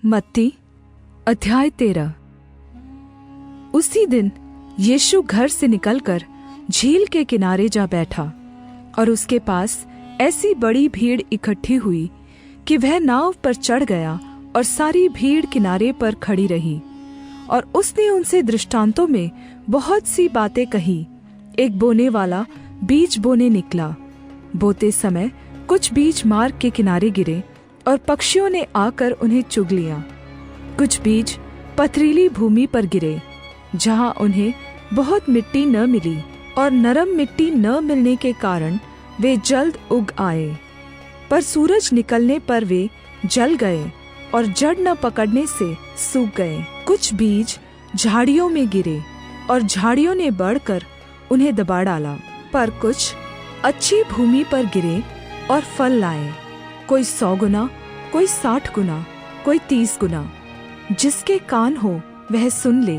मत्ती अध्याय 13। उसी दिन यीशु घर से निकलकर झील के किनारे जा बैठा और उसके पास ऐसी बड़ी भीड़ इकट्ठी हुई कि वह नाव पर चढ़ गया और सारी भीड़ किनारे पर खड़ी रही। और उसने उनसे दृष्टांतों में बहुत सी बातें कही। एक बोने वाला बीज बोने निकला। बोते समय कुछ बीज मार्ग के किनारे गिरे और पक्षियों ने आकर उन्हें चुग लिया। कुछ बीज पथरीली भूमि पर गिरे, जहाँ उन्हें बहुत मिट्टी न मिली, और नरम मिट्टी न मिलने के कारण वे जल्द उग आए। पर सूरज निकलने पर वे जल गए और जड़ न पकड़ने से सूख गए। कुछ बीज झाड़ियों में गिरे और झाड़ियों ने बढ़कर उन्हें दबा डाला। पर कुछ अच्छी भूमि पर गिरे और फल लाए, कोई 100 गुना, कोई 60 गुना, कोई 30 गुना। जिसके कान हो वह सुन ले।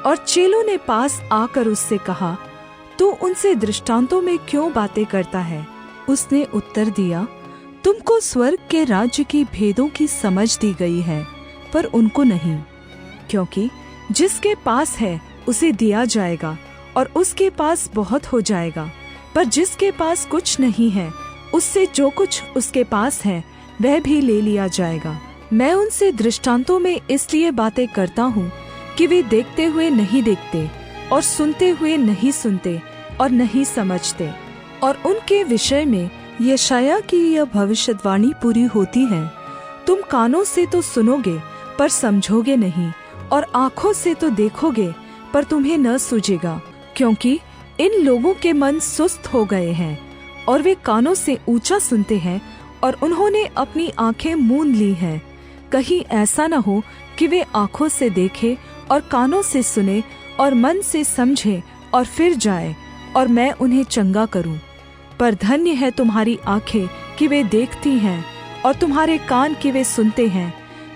और चेलों ने पास आकर उससे कहा, तू उनसे दृष्टांतों में क्यों बातें करता है? उसने उत्तर दिया, तुमको स्वर्ग के राज्य की भेदों की समझ दी गई है, पर उनको नहीं। क्योंकि जिसके पास है उसे दिया जाएगा और उसके पास बहुत हो जाएगा, पर जिसके पास कुछ नहीं है उससे जो कुछ उसके पास है वह भी ले लिया जाएगा। मैं उनसे दृष्टांतों में इसलिए बातें करता हूँ कि वे देखते हुए नहीं देखते और सुनते हुए नहीं सुनते और नहीं समझते। और उनके विषय में यशायाह की यह भविष्यवाणी पूरी होती है, तुम कानों से तो सुनोगे पर समझोगे नहीं, और आँखों से तो देखोगे पर तुम्हें न सूझेगा। क्योंकि इन लोगों के मन सुस्त हो गए हैं और वे कानों से ऊंचा सुनते हैं और उन्होंने अपनी आंखें मूंद ली हैं। कहीं ऐसा न हो कि वे आंखों से देखें और कानों से सुने और मन से समझें और फिर जाए और मैं उन्हें चंगा करूं। पर धन्य है तुम्हारी आंखें कि वे देखती हैं और तुम्हारे कान कि वे सुनते हैं।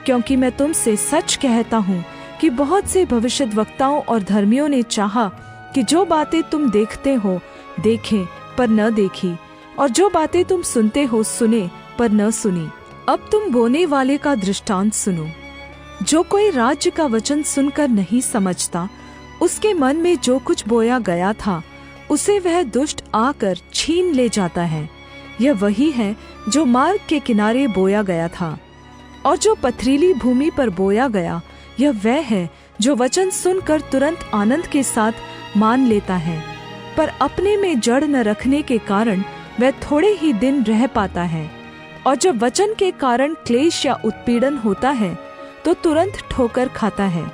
क्योंकि मैं तुमसे सच कहता हूँ कि बहुत से भविष्यद्वक्ताओं और धर्मियों ने चाहा कि जो बातें तुम देखते हो देखें पर न देखी, और जो बातें तुम सुनते हो सुने पर न सुनी। अब तुम बोने वाले का दृष्टांत सुनो। जो कोई राज्य का वचन सुनकर नहीं समझता, उसके मन में जो कुछ बोया गया था उसे वह दुष्ट आकर छीन ले जाता है। यह वही है जो मार्ग के किनारे बोया गया था। और जो पथरीली भूमि पर बोया गया, यह वह है जो वचन सुनकर तुरंत आनंद के साथ मान लेता है, पर अपने में जड़ न रखने के कारण वह थोड़े ही दिन रह पाता है। और जब वचन के कारण क्लेश या उत्पीड़न होता है तो तुरंत ठोकर खाता है।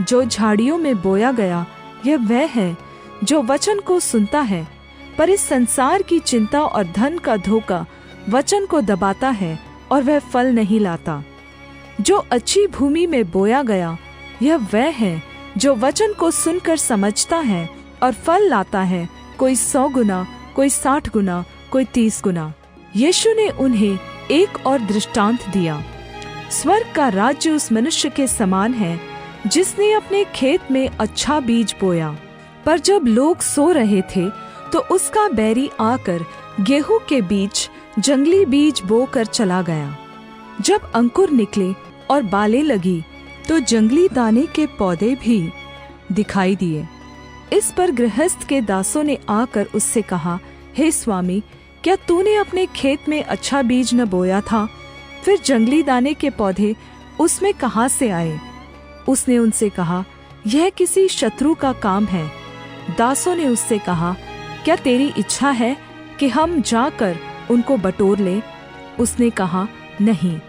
जो झाड़ियों में बोया गया, यह वह है जो वचन को सुनता है, पर इस संसार की चिंता और धन का धोखा वचन को दबाता है और वह फल नहीं लाता। जो अच्छी भूमि में बोया गया, यह वह है जो वचन को सुनकर समझता है और फल लाता है, कोई 100 गुना, कोई 60 गुना, कोई 30 गुना। यीशु ने उन्हें एक और दृष्टांत दिया। स्वर्ग का राज्य उस मनुष्य के समान है जिसने अपने खेत में अच्छा बीज बोया। पर जब लोग सो रहे थे तो उसका बैरी आकर गेहूं के बीच जंगली बीज बोकर चला गया। जब अंकुर निकले और बालें लगी तो जंगली दाने के पौधे भी दिखाई दिए। इस पर गृहस्थ के दासों ने आकर उससे कहा, हे स्वामी, क्या तूने अपने खेत में अच्छा बीज न बोया था? फिर जंगली दाने के पौधे उसमें कहाँ से आए? उसने उनसे कहा, यह किसी शत्रु का काम है। दासों ने उससे कहा, क्या तेरी इच्छा है कि हम जाकर उनको बटोर लें? उसने कहा, नहीं,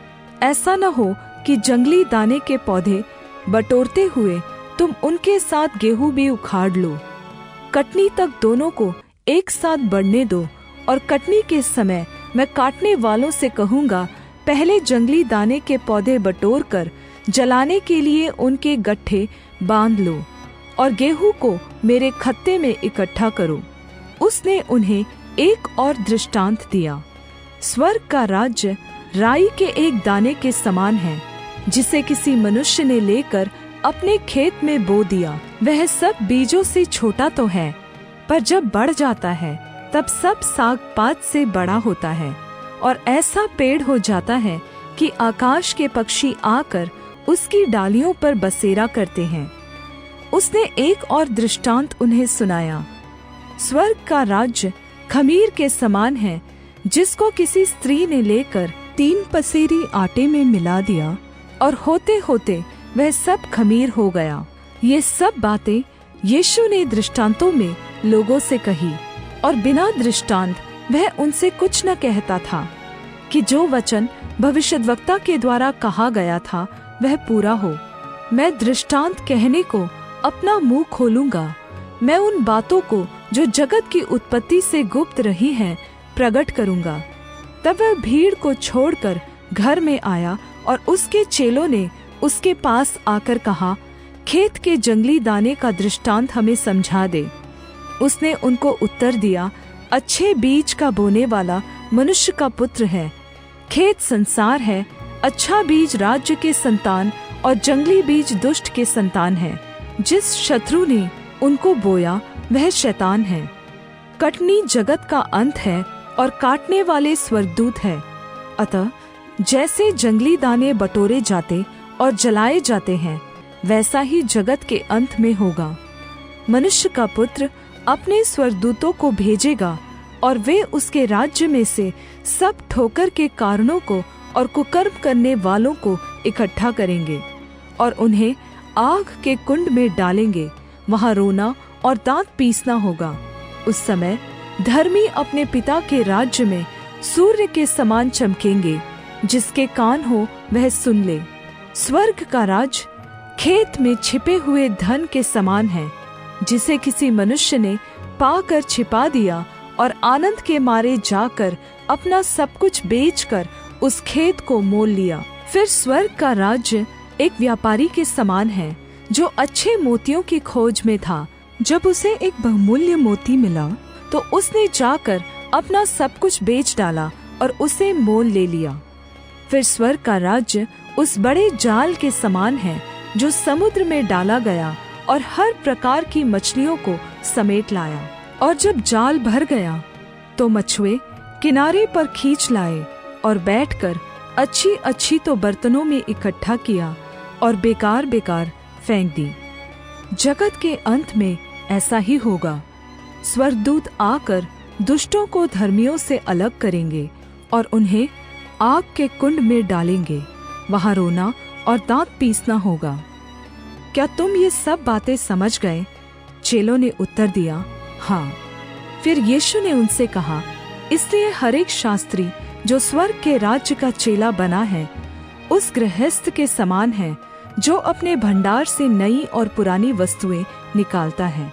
ऐसा न हो कि जंगली दाने के पौधे बटोरते हुए तुम उनके साथ गेहूं भी उखाड़ लो। कटनी तक दोनों को एक साथ बढ़ने दो, और कटनी के समय मैं काटने वालों से कहूँगा, पहले जंगली दाने के पौधे बटोर कर जलाने के लिए उनके गट्ठे बांध लो, और गेहूं को मेरे खत्ते में इकट्ठा करो। उसने उन्हें एक और दृष्टांत दिया। स्वर्ग का राज्य राई के एक दाने के समान है, जिसे किसी मनुष्य ने लेकर अपने खेत में बो दिया। वह सब बीजों से छोटा तो है, पर जब बढ़ जाता है तब सब साग पात से बड़ा होता है और ऐसा पेड़ हो जाता है कि आकाश के पक्षी आकर उसकी डालियों पर बसेरा करते हैं। उसने एक और दृष्टांत उन्हें सुनाया। स्वर्ग का राज्य खमीर के समान है, जिसको किसी स्त्री ने लेकर 3 पसेरी आटे में मिला दिया, और होते होते वह सब खमीर हो गया। ये सब बातें यीशु ने दृष्टांतों में लोगों से कही, और बिना दृष्टांत वह उनसे कुछ न कहता था, कि जो वचन भविष्यद्वक्ता के द्वारा कहा गया था वह पूरा हो। मैं दृष्टांत कहने को अपना मुंह खोलूंगा, मैं उन बातों को जो जगत की उत्पत्ति से गुप्त रही हैं प्रकट करूंगा। तब वह भीड़ को छोड़कर घर में आया, और उसके चेलों ने उसके पास आकर कहा, खेत के जंगली दाने का दृष्टांत हमें समझा दे। उसने उनको उत्तर दिया, अच्छे बीज का बोने वाला मनुष्य का पुत्र है। खेत संसार है, अच्छा बीज राज्य के संतान और जंगली बीज दुष्ट के संतान है। जिस शत्रु ने उनको बोया वह शैतान है। कटनी जगत का अंत है, और काटने वाले स्वर्गदूत है। अतः जैसे जंगली दाने बटोरे जाते और जलाए जाते हैं, वैसा ही जगत के अंत में होगा। मनुष्य का पुत्र अपने स्वर्गदूतों को भेजेगा, और वे उसके राज्य में से सब ठोकर के कारणों को और कुकर्म करने वालों को इकट्ठा करेंगे, और उन्हें आग के कुंड में डालेंगे। वहाँ रोना और दांत पीसना होगा। उस समय धर्मी अपने पिता के राज्य में सूर्य के समान चमकेंगे। जिसके कान हो वह सुन ले। स्वर्ग का राज खेत में छिपे हुए धन के समान है, जिसे किसी मनुष्य ने पाकर छिपा दिया, और आनंद के मारे जाकर अपना सब कुछ बेचकर उस खेत को मोल लिया। फिर स्वर्ग का राज्य एक व्यापारी के समान है, जो अच्छे मोतियों की खोज में था। जब उसे एक बहुमूल्य मोती मिला, तो उसने जाकर अपना सब कुछ बेच डाला और उसे मोल ले लिया। फिर स्वर्ग का राज्य उस बड़े जाल के समान है, जो समुद्र में डाला गया और हर प्रकार की मछलियों को समेट लाया। और जब जाल भर गया, तो मछुए किनारे पर खींच लाए, और बैठकर अच्छी अच्छी तो बर्तनों में इकट्ठा किया, और बेकार बेकार फेंक दी। जगत के अंत में ऐसा ही होगा। स्वर्गदूत आकर दुष्टों को धर्मियों से अलग करेंगे, और उन्हें आग के कुंड में डालेंगे। वहाँ रोना और दांत पीसना होगा। क्या तुम ये सब बातें समझ गए? चेलों ने उत्तर दिया, हाँ। फिर यीशु ने उनसे कहा, इसलिए हर एक शास्त्री जो स्वर्ग के राज्य का चेला बना है, उस गृहस्थ के समान है, जो अपने भंडार से नई और पुरानी वस्तुएं निकालता है।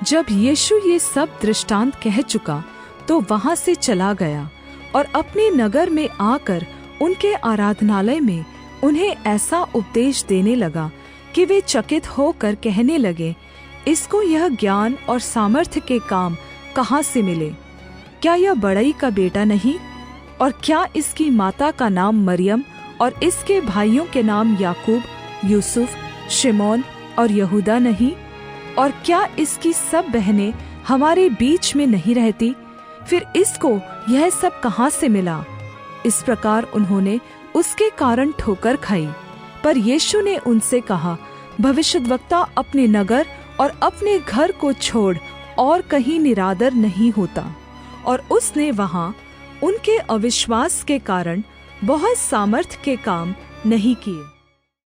जब यीशु ये सब दृष्टांत कह चुका, तो वहाँ से चला गया, और अपने नगर में आकर उनके आराधनालय में उन्हें ऐसा उपदेश देने लगा कि वे चकित होकर कहने लगे, इसको यह ज्ञान और सामर्थ्य के काम कहाँ से मिले? क्या यह बड़ई का बेटा नहीं? और क्या इसकी माता का नाम मरियम और इसके भाइयों के नाम याकूब, यूसुफ, शिमोन और यहूदा नहीं? और क्या इसकी सब बहनें हमारे बीच में नहीं रहती? फिर इसको यह सब कहाँ से मिला? इस प्रकार उन्होंने उसके कारण ठोकर खाई। पर यीशु ने उनसे कहा, भविष्यद्वक्ता अपने नगर और अपने घर को छोड़ और कहीं निरादर नहीं होता। और उसने वहाँ उनके अविश्वास के कारण बहुत सामर्थ्य के काम नहीं किए।